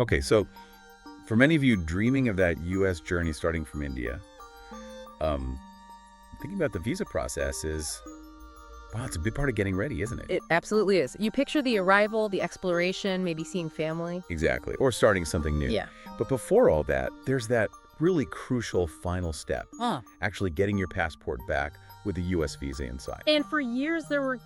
Okay, so for many of you dreaming of that U.S. journey starting from India, thinking about the visa process is, wow, it's a big part of getting ready, isn't it? It absolutely is. You picture the arrival, the exploration, maybe seeing family. Exactly, or starting something new. Yeah. But before all that, there's that really crucial final step, Huh. actually getting your passport back with the U.S. visa inside. And for years, there were,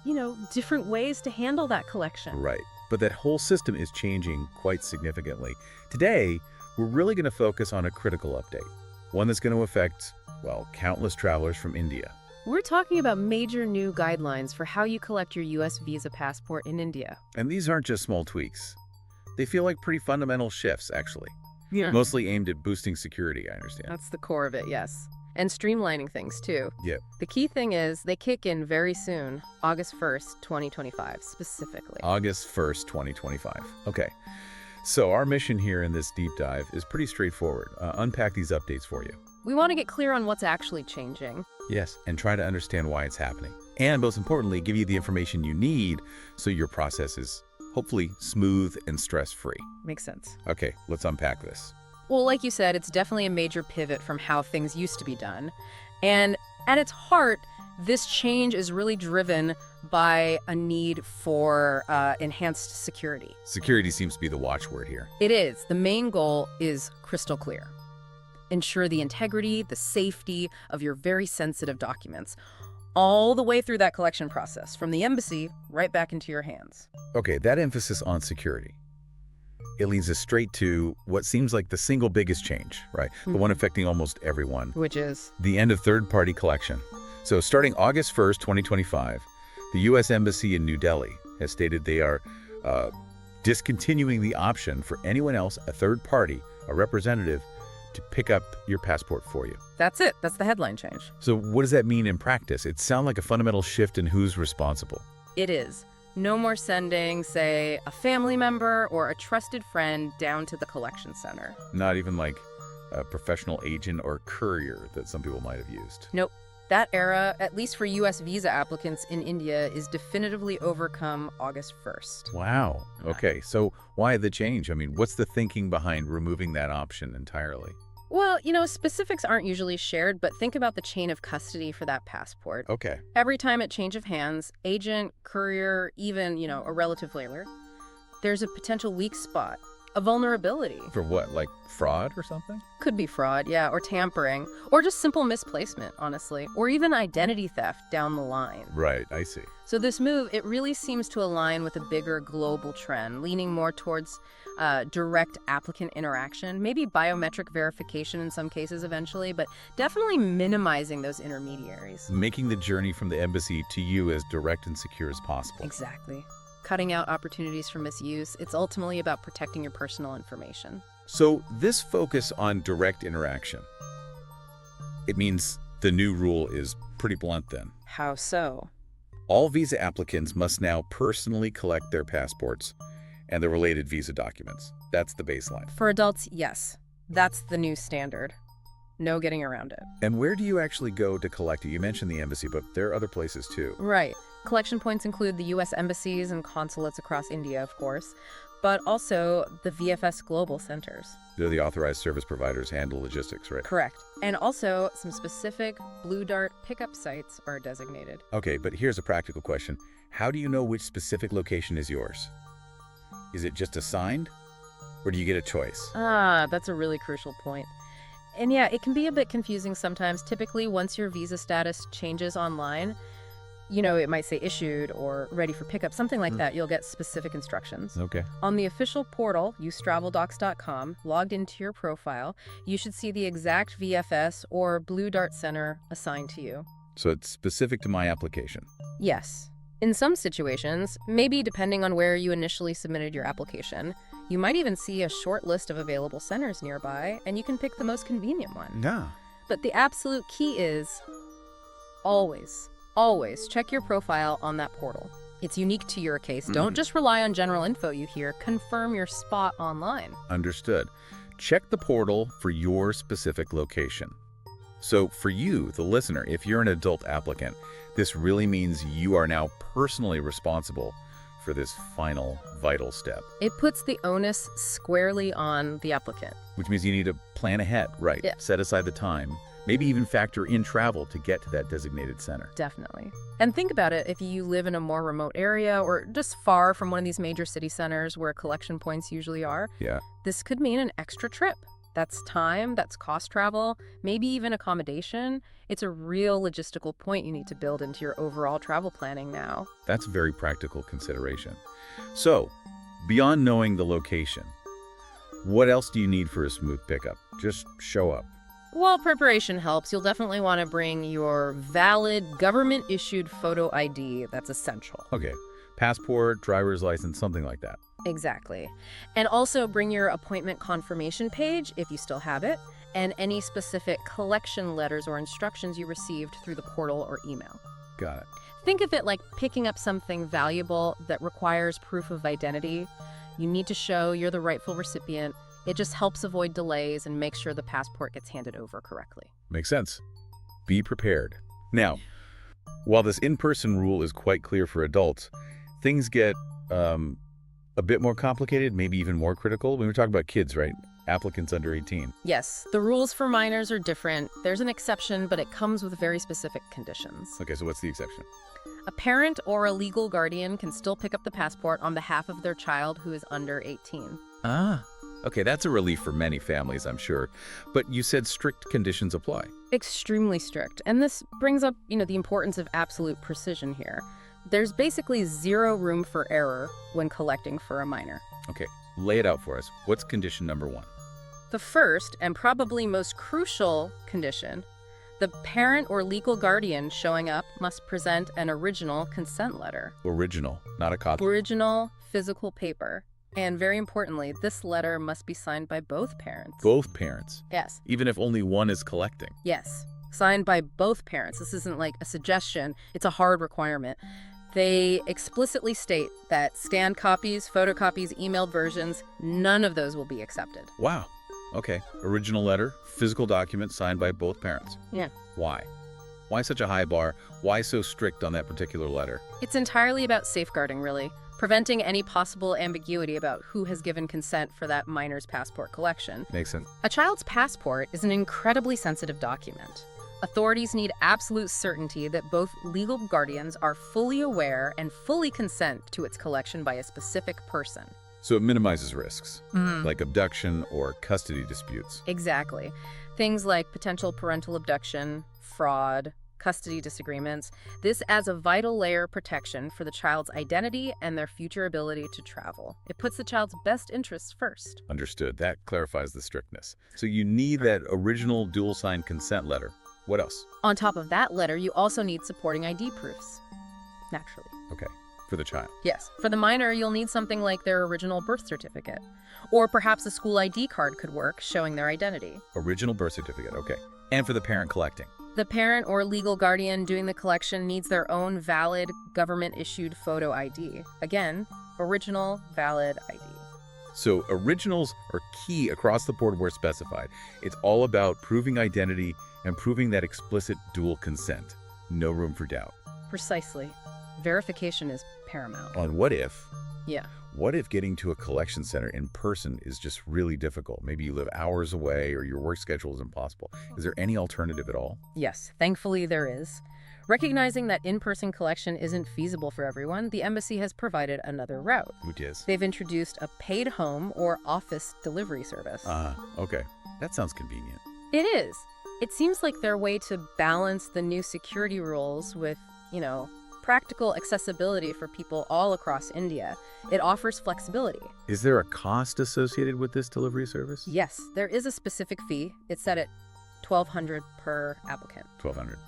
different ways to handle that collection. Right, but that whole system is changing quite significantly. Today, we're really going to focus on a critical update, one that's going to affect, well, countless travelers from India. We're talking about major new guidelines for how you collect your U.S. visa passport in India. And these aren't just small tweaks. They feel like pretty fundamental shifts, actually. Yeah. Mostly aimed at boosting security, I understand. That's the core of it, yes. And streamlining things, too. Yep. The key thing is they kick in very soon, August 1st, 2025, specifically. August 1st, 2025. Okay. So our mission here in this deep dive is pretty straightforward. Unpack these updates for you. We want to get clear on what's actually changing. Yes, and try to understand why it's happening. And most importantly, give you the information you need so your process is hopefully smooth and stress-free. Makes sense. Okay, let's unpack this. Well, like you said, it's definitely a major pivot from how things used to be done. And at its heart, this change is really driven by a need for enhanced security. Security seems to be the watchword here. It is. The main goal is crystal clear. Ensure the integrity, the safety of your very sensitive documents, all the way through that collection process, from the embassy right back into your hands. Okay, that emphasis on security. It leads us straight to what seems like the single biggest change, right? The one affecting almost everyone. Which is? The end of third-party collection. So starting August 1st, 2025, the U.S. Embassy in New Delhi has stated they are discontinuing the option for anyone else, a third party, a representative, to pick up your passport for you. That's it. That's the headline change. So what does that mean in practice? It sounds like a fundamental shift in who's responsible. It is. No more sending, say, a family member or a trusted friend down to the collection center. Not even like a professional agent or courier that some people might have used. Nope. That era, at least for U.S. visa applicants in India, is definitively overcome August 1st. Wow. Okay, so why the change? I mean, what's the thinking behind removing that option entirely? Well, specifics aren't usually shared, but think about the chain of custody for that passport. Okay. Every time at change of hands, agent, courier, even, a relative mailer, there's a potential weak spot, a vulnerability. For what, like fraud or something? Could be fraud, yeah, or tampering, or just simple misplacement, honestly, or even identity theft down the line. Right, I see. So this move, it really seems to align with a bigger global trend, leaning more towards direct applicant interaction, maybe biometric verification in some cases eventually, but definitely minimizing those intermediaries. Making the journey from the embassy to you as direct and secure as possible. Exactly. Cutting out opportunities for misuse. It's ultimately about protecting your personal information. So this focus on direct interaction, it means the new rule is pretty blunt then. How so? All visa applicants must now personally collect their passports and the related visa documents. That's the baseline. For adults, yes. That's the new standard. No getting around it. And where do you actually go to collect it? You mentioned the embassy, but there are other places too. Right. Collection points include the U.S. embassies and consulates across India, of course, but also the VFS global centers. Do the authorized service providers handle logistics, right? Correct. And also some specific Blue Dart pickup sites are designated. Okay, but here's a practical question. How do you know which specific location is yours? Is it just assigned, or do you get a choice? That's a really crucial point. And yeah, it can be a bit confusing sometimes. Typically, once your visa status changes online, it might say issued or ready for pickup, something like that. You'll get specific instructions. Okay. On the official portal, usetraveldocs.com, logged into your profile, you should see the exact VFS or Blue Dart Center assigned to you. So it's specific to my application? Yes. In some situations, maybe depending on where you initially submitted your application, you might even see a short list of available centers nearby, and you can pick the most convenient one. Yeah. But the absolute key is always check your profile on that portal. It's unique to your case. Don't just rely on general info you hear. Confirm your spot online. Understood. Check the portal for your specific location. So for you, the listener, if you're an adult applicant, this really means you are now personally responsible for this final, vital step. It puts the onus squarely on the applicant. Which means you need to plan ahead, right? Yeah. Set aside the time, maybe even factor in travel to get to that designated center. Definitely. And think about it, if you live in a more remote area or just far from one of these major city centers where collection points usually are, Yeah. this could mean an extra trip. That's time, that's cost travel, maybe even accommodation. It's a real logistical point you need to build into your overall travel planning now. That's a very practical consideration. So, beyond knowing the location, what else do you need for a smooth pickup? Just show up. While preparation helps, you'll definitely want to bring your valid government-issued photo ID. That's essential. Okay. Passport, driver's license, something like that. Exactly. And also bring your appointment confirmation page, if you still have it, and any specific collection letters or instructions you received through the portal or email. Got it. Think of it like picking up something valuable that requires proof of identity. You need to show you're the rightful recipient. It just helps avoid delays and make sure the passport gets handed over correctly. Makes sense. Be prepared. Now, while this in-person rule is quite clear for adults, things get a bit more complicated, maybe even more critical. When we're talking about kids, right? Applicants under 18. Yes, the rules for minors are different. There's an exception, but it comes with very specific conditions. Okay, so what's the exception? A parent or a legal guardian can still pick up the passport on behalf of their child who is under 18. Ah, okay, that's a relief for many families, I'm sure. But you said strict conditions apply. Extremely strict. And this brings up, the importance of absolute precision here. There's basically zero room for error when collecting for a minor. Okay, lay it out for us. What's condition number 1? The first, and probably most crucial condition, the parent or legal guardian showing up must present an original consent letter. Original, not a copy. Original physical paper. And very importantly, this letter must be signed by both parents. Both parents? Yes. Even if only one is collecting? Yes. Signed by both parents. This isn't like a suggestion. It's a hard requirement. They explicitly state that scanned copies, photocopies, emailed versions, none of those will be accepted. Wow. Okay. Original letter, physical document signed by both parents. Yeah. Why? Why such a high bar? Why so strict on that particular letter? It's entirely about safeguarding, really. Preventing any possible ambiguity about who has given consent for that minor's passport collection. Makes sense. A child's passport is an incredibly sensitive document. Authorities need absolute certainty that both legal guardians are fully aware and fully consent to its collection by a specific person. So it minimizes risks, like abduction or custody disputes. Exactly. Things like potential parental abduction, fraud, custody disagreements. This adds a vital layer of protection for the child's identity and their future ability to travel. It puts the child's best interests first. Understood. That clarifies the strictness. So you need that original dual-signed consent letter. What else? On top of that letter, you also need supporting ID proofs. Naturally. Okay. For the child. Yes. For the minor, you'll need something like their original birth certificate. Or perhaps a school ID card could work, showing their identity. Original birth certificate. Okay. And for the parent collecting. The parent or legal guardian doing the collection needs their own valid government-issued photo ID. Again, original, valid ID. So originals are key across the board where specified. It's all about proving identity and proving that explicit dual consent. No room for doubt. Precisely. Verification is paramount. On what if? Yeah. What if getting to a collection center in person is just really difficult? Maybe you live hours away or your work schedule is impossible. Is there any alternative at all? Yes, thankfully there is. Recognizing that in-person collection isn't feasible for everyone, the embassy has provided another route. Which is? They've introduced a paid home or office delivery service. Okay. That sounds convenient. It is. It seems like their way to balance the new security rules with, practical accessibility for people all across India. It offers flexibility. Is there a cost associated with this delivery service? Yes, there is a specific fee. It's set at $1,200 per applicant. $1,200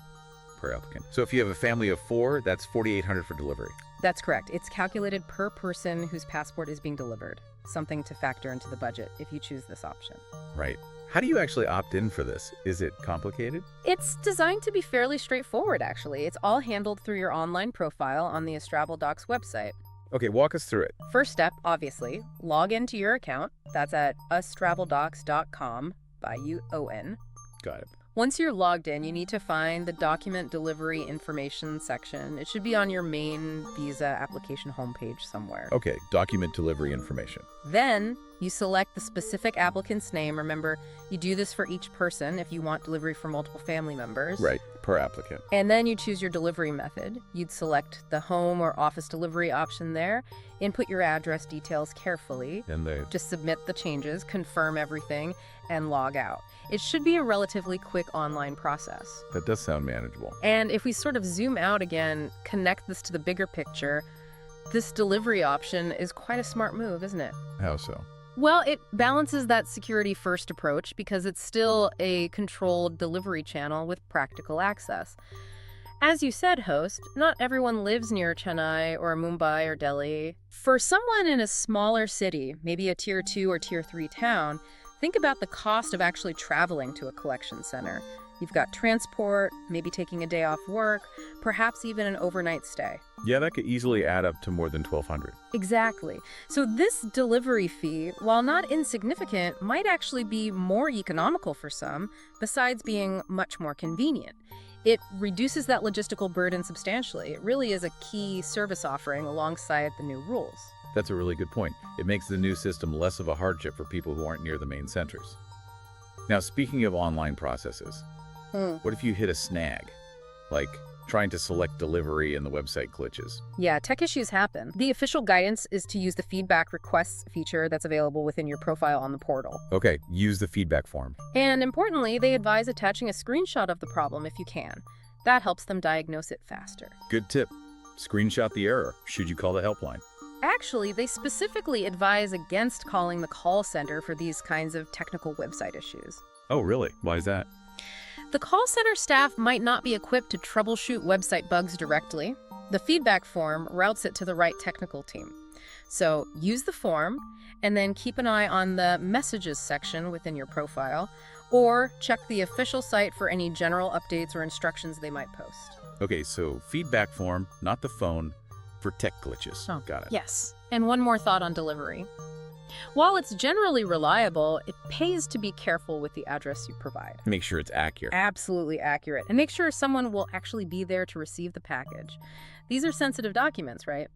per applicant. So if you have a family of 4, that's $4,800 for delivery. That's correct. It's calculated per person whose passport is being delivered. Something to factor into the budget if you choose this option. Right. How do you actually opt in for this? Is it complicated? It's designed to be fairly straightforward, actually. It's all handled through your online profile on the Astravel Docs website. Okay, walk us through it. First step, obviously, log into your account. That's at ustraveldocs.com by UON. Got it. Once you're logged in, you need to find the document delivery information section. It should be on your main visa application homepage somewhere. Okay, document delivery information. Then you select the specific applicant's name. Remember, you do this for each person if you want delivery for multiple family members. Right, per applicant. And then you choose your delivery method. You'd select the home or office delivery option there, input your address details carefully, And just submit the changes, confirm everything, and log out. It should be a relatively quick online process. that does sound manageable. And if we sort of zoom out again, connect this to the bigger picture, this delivery option is quite a smart move, isn't it? How so? Well, it balances that security-first approach because it's still a controlled delivery channel with practical access. As you said, host, not everyone lives near Chennai or Mumbai or Delhi. For someone in a smaller city, maybe a Tier 2 or Tier 3 town, think about the cost of actually traveling to a collection center. You've got transport, maybe taking a day off work, perhaps even an overnight stay. Yeah, that could easily add up to more than $1,200. Exactly. So this delivery fee, while not insignificant, might actually be more economical for some, besides being much more convenient. It reduces that logistical burden substantially. It really is a key service offering alongside the new rules. That's a really good point. It makes the new system less of a hardship for people who aren't near the main centers. Now, speaking of online processes, what if you hit a snag? Like trying to select delivery and the website glitches. Yeah, tech issues happen. The official guidance is to use the feedback requests feature that's available within your profile on the portal. Okay, use the feedback form. And importantly, they advise attaching a screenshot of the problem if you can. That helps them diagnose it faster. Good tip. Screenshot the error should you call the helpline. Actually, they specifically advise against calling the call center for these kinds of technical website issues. Oh, really? Why is that? The call center staff might not be equipped to troubleshoot website bugs directly. The feedback form routes it to the right technical team. So use the form and then keep an eye on the messages section within your profile, or check the official site for any general updates or instructions they might post. Okay, so feedback form, not the phone, for tech glitches. Oh, got it. Yes. And one more thought on delivery. While it's generally reliable, it pays to be careful with the address you provide. Make sure it's accurate. Absolutely accurate. And make sure someone will actually be there to receive the package. These are sensitive documents, right?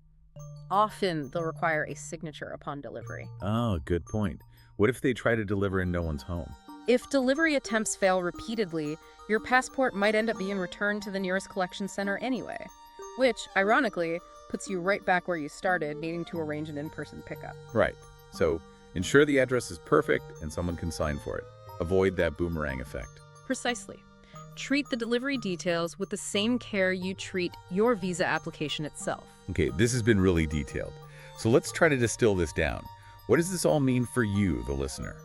Often they'll require a signature upon delivery. Oh, good point. What if they try to deliver in no one's home? If delivery attempts fail repeatedly, your passport might end up being returned to the nearest collection center anyway, which, ironically, puts you right back where you started, needing to arrange an in-person pickup. Right. So ensure the address is perfect and someone can sign for it. Avoid that boomerang effect. Precisely. Treat the delivery details with the same care you treat your visa application itself. Okay, this has been really detailed. So let's try to distill this down. What does this all mean for you, the listener?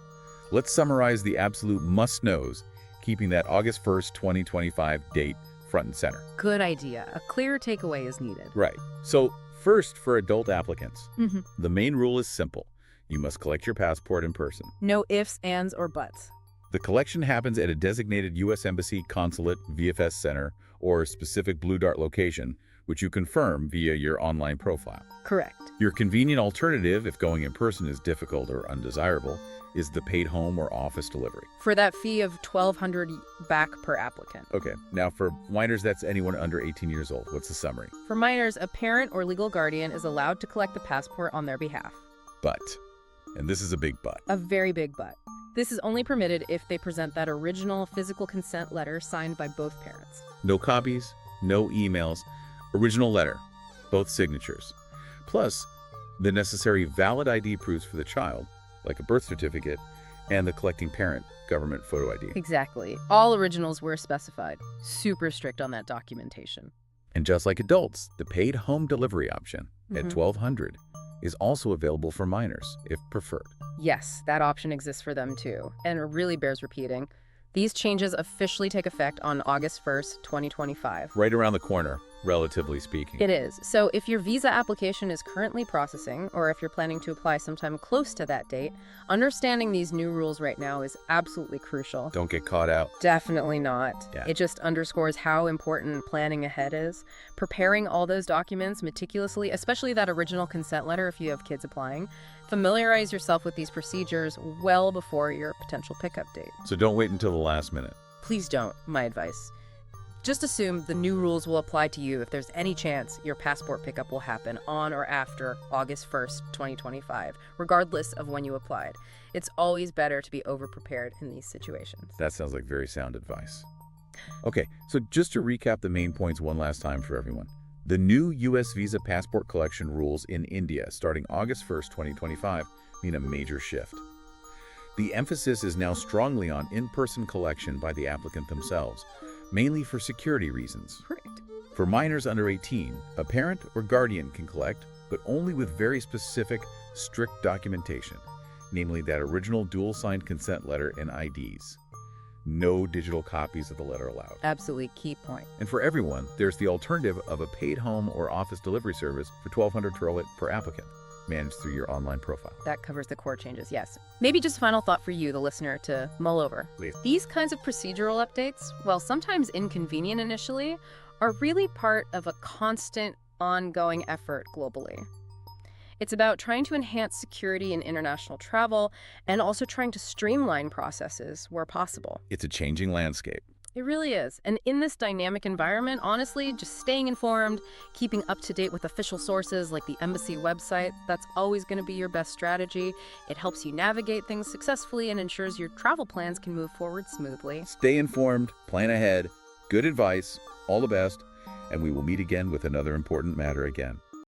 Let's summarize the absolute must-knows, keeping that August 1st, 2025 date front and center. Good idea. A clear takeaway is needed. Right. So first, for adult applicants, Mm-hmm. the main rule is simple. You must collect your passport in person. No ifs, ands, or buts. The collection happens at a designated U.S. Embassy, Consulate, VFS Center, or specific Blue Dart location, which you confirm via your online profile. Correct. Your convenient alternative, if going in person is difficult or undesirable, is the paid home or office delivery. For that fee of $1,200 back per applicant. Okay, now for minors, that's anyone under 18 years old. What's the summary? For minors, a parent or legal guardian is allowed to collect the passport on their behalf. But, and this is a big but. A very big but. This is only permitted if they present that original physical consent letter signed by both parents. No copies, no emails, original letter, both signatures. Plus, the necessary valid ID proofs for the child, like a birth certificate, and the collecting parent government photo ID. Exactly. All originals were specified. Super strict on that documentation. And just like adults, the paid home delivery option at Mhm. $1,200 is also available for minors, if preferred. Yes, that option exists for them too, and it really bears repeating. These changes officially take effect on August 1st, 2025. Right around the corner, relatively speaking. It is. So if your visa application is currently processing, or if you're planning to apply sometime close to that date, understanding these new rules right now is absolutely crucial. Don't get caught out. Definitely not. Yeah. It just underscores how important planning ahead is. Preparing all those documents meticulously, especially that original consent letter if you have kids applying. Familiarize yourself with these procedures well before your potential pickup date. So don't wait until the last minute. Please don't, my advice. Just assume the new rules will apply to you if there's any chance your passport pickup will happen on or after August 1st, 2025, regardless of when you applied. It's always better to be over-prepared in these situations. That sounds like very sound advice. Okay, so just to recap the main points one last time for everyone. The new U.S. visa passport collection rules in India starting August 1st, 2025 mean a major shift. The emphasis is now strongly on in-person collection by the applicant themselves, mainly for security reasons. Correct. For minors under 18, a parent or guardian can collect, but only with very specific, strict documentation, namely that original dual-signed consent letter and IDs. No digital copies of the letter allowed. Absolutely key point. And for everyone, there's the alternative of a paid home or office delivery service for $1,200 per applicant, managed through your online profile. That covers the core changes, yes. Maybe just a final thought for you, the listener, to mull over. Please. These kinds of procedural updates, while sometimes inconvenient initially, are really part of a constant, ongoing effort globally. It's about trying to enhance security in international travel and also trying to streamline processes where possible. It's a changing landscape. It really is. And in this dynamic environment, honestly, just staying informed, keeping up to date with official sources like the embassy website, that's always going to be your best strategy. It helps you navigate things successfully and ensures your travel plans can move forward smoothly. Stay informed, plan ahead, good advice, all the best, and we will meet again with another important matter again.